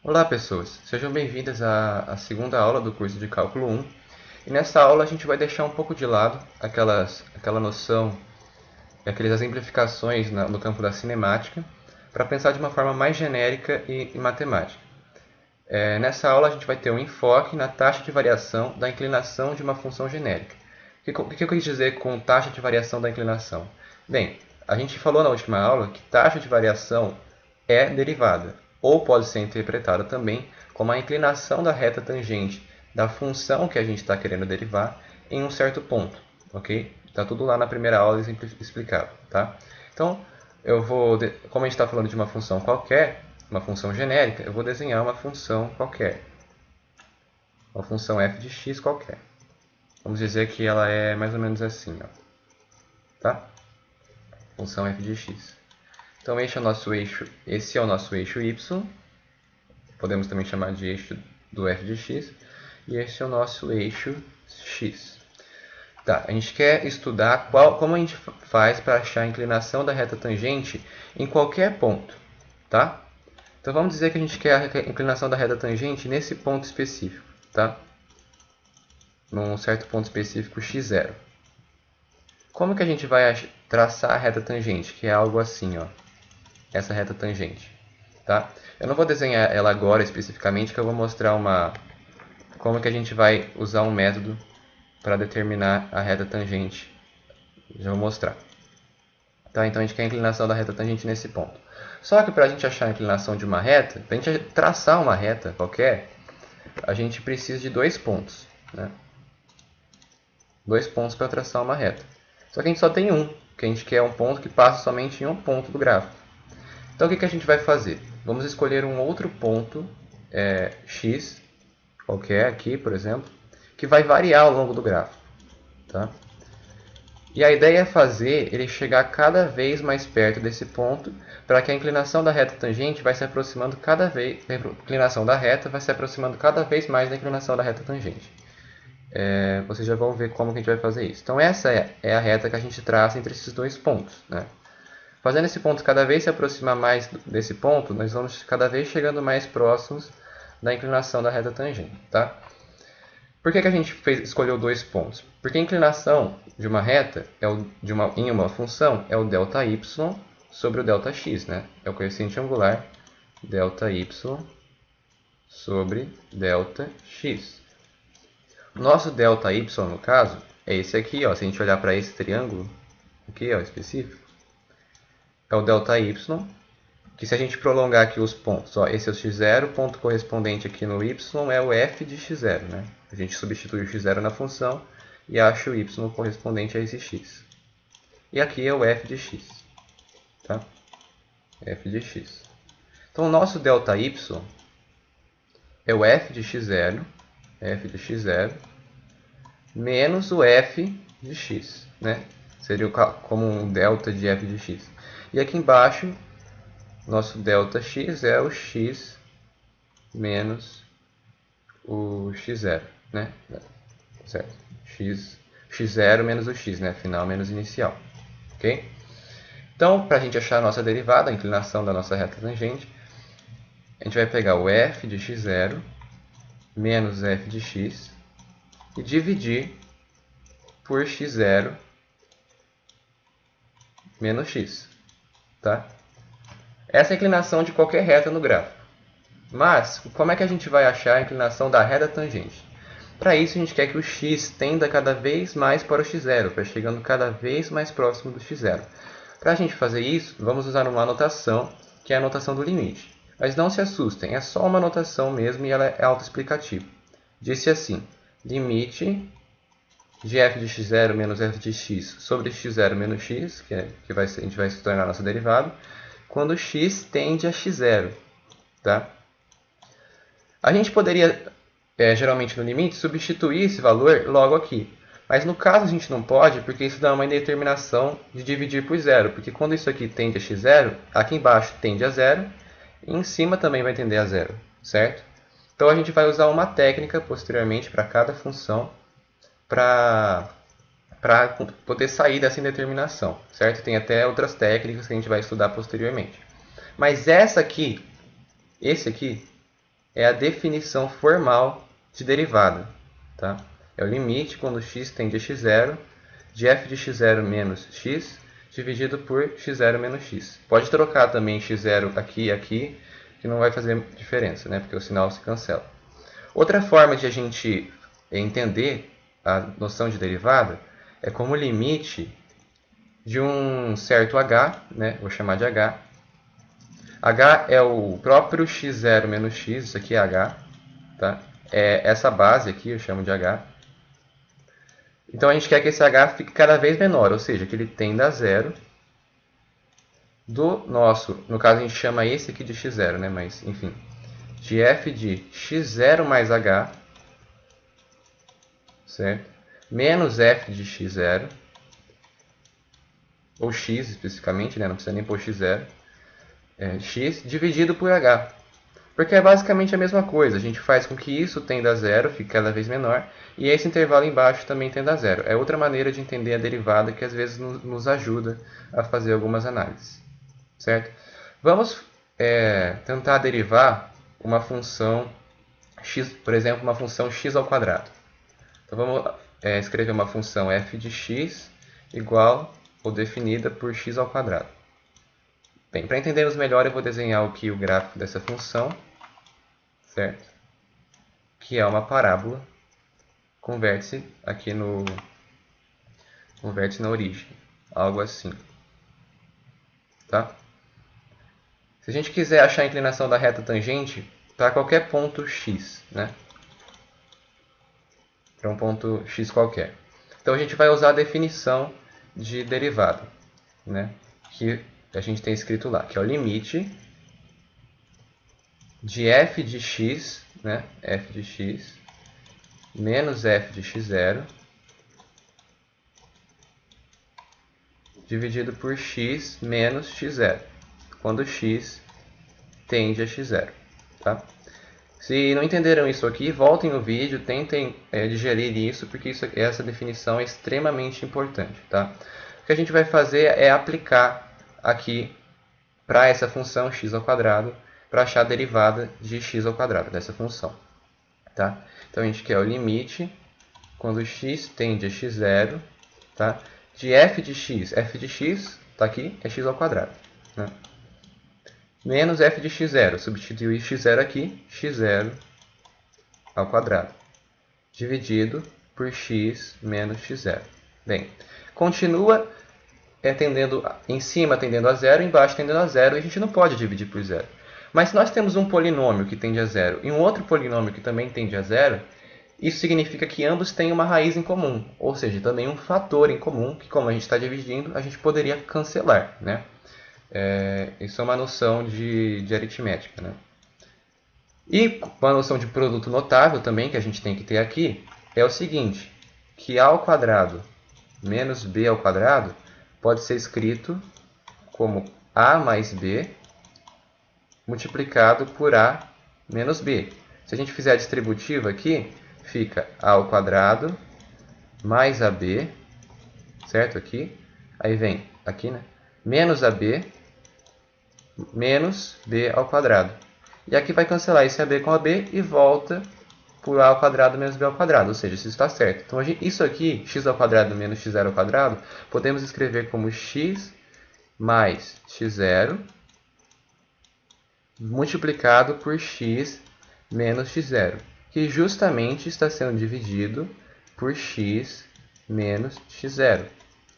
Olá pessoas, sejam bem-vindas à segunda aula do curso de Cálculo 1. E nessa aula a gente vai deixar um pouco de lado aquela noção, aquelas exemplificações no campo da cinemática, para pensar de uma forma mais genérica e matemática. Nessa aula a gente vai ter um enfoque na taxa de variação da inclinação de uma função genérica. O que eu quis dizer com taxa de variação da inclinação? Bem, a gente falou na última aula que taxa de variação é derivada, ou pode ser interpretada também como a inclinação da reta tangente da função que a gente está querendo derivar em um certo ponto, ok? Está tudo lá na primeira aula explicado, tá? Então, como a gente está falando de uma função qualquer, uma função genérica, eu vou desenhar uma função qualquer, uma função f de x qualquer. Vamos dizer que ela é mais ou menos assim, ó, tá? Função f de x. Então esse é o nosso eixo y, podemos também chamar de eixo do f de x, e esse é o nosso eixo x. Tá, a gente quer estudar como a gente faz para achar a inclinação da reta tangente em qualquer ponto, tá? Então vamos dizer que a gente quer a inclinação da reta tangente nesse ponto específico, tá? Num certo ponto específico x0. Como que a gente vai traçar a reta tangente, que é algo assim, ó, essa reta tangente, tá? Eu não vou desenhar ela agora especificamente, que eu vou mostrar como que a gente vai usar um método para determinar a reta tangente. Já vou mostrar. Tá? Então a gente quer a inclinação da reta tangente nesse ponto. Só que para a gente achar a inclinação de uma reta, para a gente traçar uma reta qualquer, a gente precisa de dois pontos, né? Dois pontos para traçar uma reta. Só que a gente só tem um, que a gente quer um ponto que passa somente em um ponto do gráfico. Então o que a gente vai fazer? Vamos escolher um outro ponto, x, qualquer aqui, por exemplo, que vai variar ao longo do gráfico. Tá? E a ideia é fazer ele chegar cada vez mais perto desse ponto, para que a inclinação da reta tangente vai se aproximando cada vez, a inclinação da reta vai se aproximando cada vez mais da inclinação da reta tangente. Vocês já vão ver como que a gente vai fazer isso. Então essa é a reta que a gente traça entre esses dois pontos, né? Fazendo esse ponto cada vez se aproximar mais desse ponto, nós vamos cada vez chegando mais próximos da inclinação da reta tangente, tá? Por que a gente escolheu dois pontos? Porque a inclinação de uma reta em uma função é o ΔY sobre o ΔX, né? É o coeficiente angular ΔY sobre ΔX. O nosso ΔY, no caso, é esse aqui, ó. Se a gente olhar para esse triângulo aqui, ó, específico, é o ΔY, que se a gente prolongar aqui os pontos, ó, esse é o x0, o ponto correspondente aqui no y é o f de x0, né? A gente substitui o x0 na função e acha o y correspondente a esse x. E aqui é o f de x, tá? F de x. Então o nosso ΔY é o f de x0, menos o f de x, né? Seria como um delta de f de x. E aqui embaixo, nosso ΔX é o x menos o x0, né? Certo? x0 menos o x, né? Final menos inicial. Ok? Então, para a gente achar a nossa derivada, a inclinação da nossa reta tangente, a gente vai pegar o f de x0 menos f de x e dividir por x0 menos x. Tá? Essa é a inclinação de qualquer reta no gráfico. Mas, como é que a gente vai achar a inclinação da reta tangente? Para isso, a gente quer que o x tenda cada vez mais para o x0, para chegando cada vez mais próximo do x0. Para a gente fazer isso, vamos usar uma anotação, que é a anotação do limite. Mas não se assustem, é só uma anotação mesmo e ela é autoexplicativa. Disse assim, limite de f de x0 menos f de x sobre x0 menos x, a gente vai se tornar a nossa derivada, quando x tende a x0. Tá? A gente poderia, geralmente no limite, substituir esse valor logo aqui. Mas no caso a gente não pode, porque isso dá uma indeterminação de dividir por zero. Porque quando isso aqui tende a x0, aqui embaixo tende a zero, e em cima também vai tender a zero, certo? Então a gente vai usar uma técnica posteriormente para cada função para poder sair dessa indeterminação, certo? Tem até outras técnicas que a gente vai estudar posteriormente. Mas esse aqui, é a definição formal de derivada. Tá? É o limite quando x tende a x0 de f de x0 menos x dividido por x0 menos x. Pode trocar também x0 aqui e aqui, que não vai fazer diferença, né? Porque o sinal se cancela. Outra forma de a gente entender a noção de derivada é como limite de um certo h, né? Vou chamar de h. H é o próprio x0 menos x, isso aqui é h. Tá? É essa base aqui, eu chamo de h. Então a gente quer que esse h fique cada vez menor, ou seja, que ele tenda a zero. Do nosso, no caso a gente chama esse aqui de x0, né? Mas enfim, de f de x0 mais h, certo? Menos f de x0, ou x especificamente, né? Não precisa nem pôr x0, x dividido por h. Porque é basicamente a mesma coisa, a gente faz com que isso tenda a zero, fique cada vez menor, e esse intervalo embaixo também tenda a zero. É outra maneira de entender a derivada que às vezes nos ajuda a fazer algumas análises. Certo? Vamos tentar derivar uma função x, por exemplo, uma função x ao quadrado. Então vamos escrever uma função f de x igual ou definida por x ao quadrado. Bem, para entendermos melhor, eu vou desenhar aqui o gráfico dessa função, certo? Que é uma parábola com vértice aqui com vértice na origem, algo assim, tá? Se a gente quiser achar a inclinação da reta tangente para qualquer ponto x, né? Para um ponto x qualquer. Então a gente vai usar a definição de derivada, né? Que a gente tem escrito lá, que é o limite de f de x, né? F de x menos f de x0 dividido por x menos x0, quando x tende a x0. Tá? Se não entenderam isso aqui, voltem no vídeo, tentem digerir isso, porque essa definição é extremamente importante. Tá? O que a gente vai fazer é aplicar aqui para essa função x ao quadrado, para achar a derivada de x ao quadrado dessa função. Tá? Então a gente quer o limite quando x tende a x0, tá? De f de x está aqui, é x ao quadrado. Né? Menos f de x0, substituir x0 aqui, x0 ao quadrado, dividido por x menos x0. Bem, continua tendendo em cima tendendo a zero, embaixo tendendo a zero, e a gente não pode dividir por zero. Mas se nós temos um polinômio que tende a zero e um outro polinômio que também tende a zero, isso significa que ambos têm uma raiz em comum, ou seja, também um fator em comum, que como a gente está dividindo, a gente poderia cancelar. Né? Isso é uma noção de aritmética. Né? E uma noção de produto notável também, que a gente tem que ter aqui, é o seguinte, que a ao quadrado menos b ao quadrado pode ser escrito como a mais b multiplicado por a menos b. Se a gente fizer a distributiva aqui, fica a ao quadrado mais ab, certo? Aqui. Aí vem aqui, né? Menos ab menos b ao quadrado. E aqui vai cancelar esse ab com ab e volta por a ao quadrado menos b ao quadrado, ou seja, isso está certo. Então, isso aqui, x ao quadrado menos x0 ao quadrado, podemos escrever como x mais x0 multiplicado por x menos x0, que justamente está sendo dividido por x menos x0.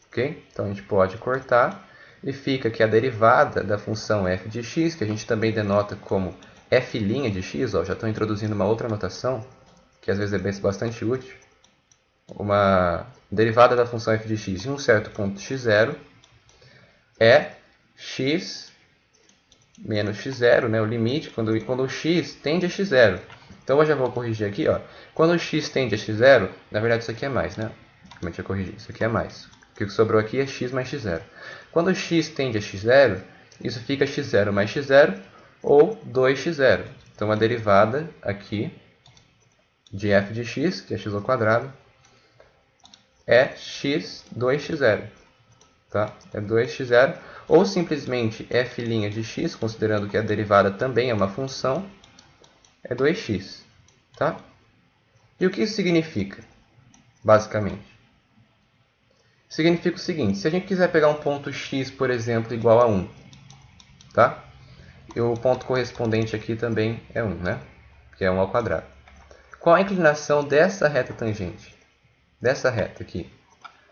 Okay? Então, a gente pode cortar e fica que a derivada da função f de x, que a gente também denota como f' de x, ó, já estou introduzindo uma outra notação, que às vezes é bastante útil, uma derivada da função f de x em um certo ponto x0 é x menos x0, né, o limite, quando o x tende a x0. Então eu já vou corrigir aqui, ó. Quando o x tende a x0, na verdade isso aqui é mais, né? Como a gente vai corrigir? Isso aqui é mais. O que sobrou aqui é x mais x0. Quando o x tende a x0, isso fica x0 mais x0 ou 2x0. Então a derivada aqui de f de x, que é x ao quadrado, é x 2x0. Tá? É 2x0, ou simplesmente f' de x, considerando que a derivada também é uma função, é 2x, tá? E o que isso significa, basicamente? Significa o seguinte, se a gente quiser pegar um ponto x, por exemplo, igual a 1, tá? E o ponto correspondente aqui também é 1, né? Que é 1 ao quadrado. Qual a inclinação dessa reta tangente? Dessa reta aqui.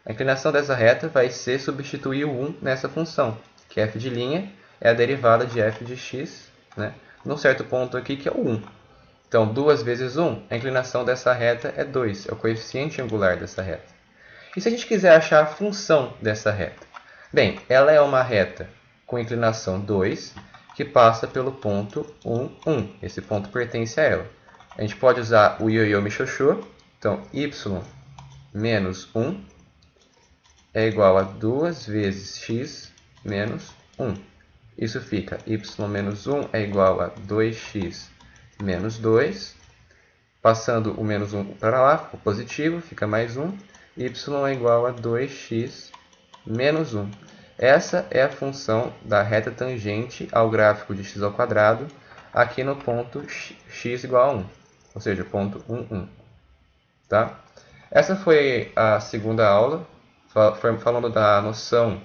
A inclinação dessa reta vai ser substituir o 1 nessa função, que f de linha é a derivada de f de x, né? Num certo ponto aqui que é o 1. Então, 2 vezes 1, a inclinação dessa reta é 2, é o coeficiente angular dessa reta. E se a gente quiser achar a função dessa reta? Bem, ela é uma reta com inclinação 2, que passa pelo ponto 1, 1. Esse ponto pertence a ela. A gente pode usar o ioiô michôchô. Então, y menos 1 é igual a 2 vezes x menos 1. Isso fica y menos 1 é igual a 2x menos 2. Passando o menos 1 para lá, ficou positivo, fica mais 1. Y é igual a 2x menos 1. Essa é a função da reta tangente ao gráfico de x ao quadrado aqui no ponto x igual a 1, ou seja, ponto 1, 1. Tá? Essa foi a segunda aula, falando da noção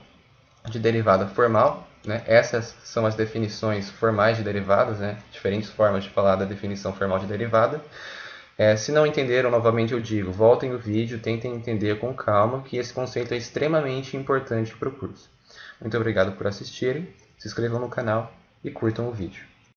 de derivada formal. Né? Essas são as definições formais de derivadas, né? Diferentes formas de falar da definição formal de derivada. Se não entenderam, novamente eu digo, voltem no vídeo, tentem entender com calma, que esse conceito é extremamente importante para o curso. Muito obrigado por assistirem, se inscrevam no canal e curtam o vídeo.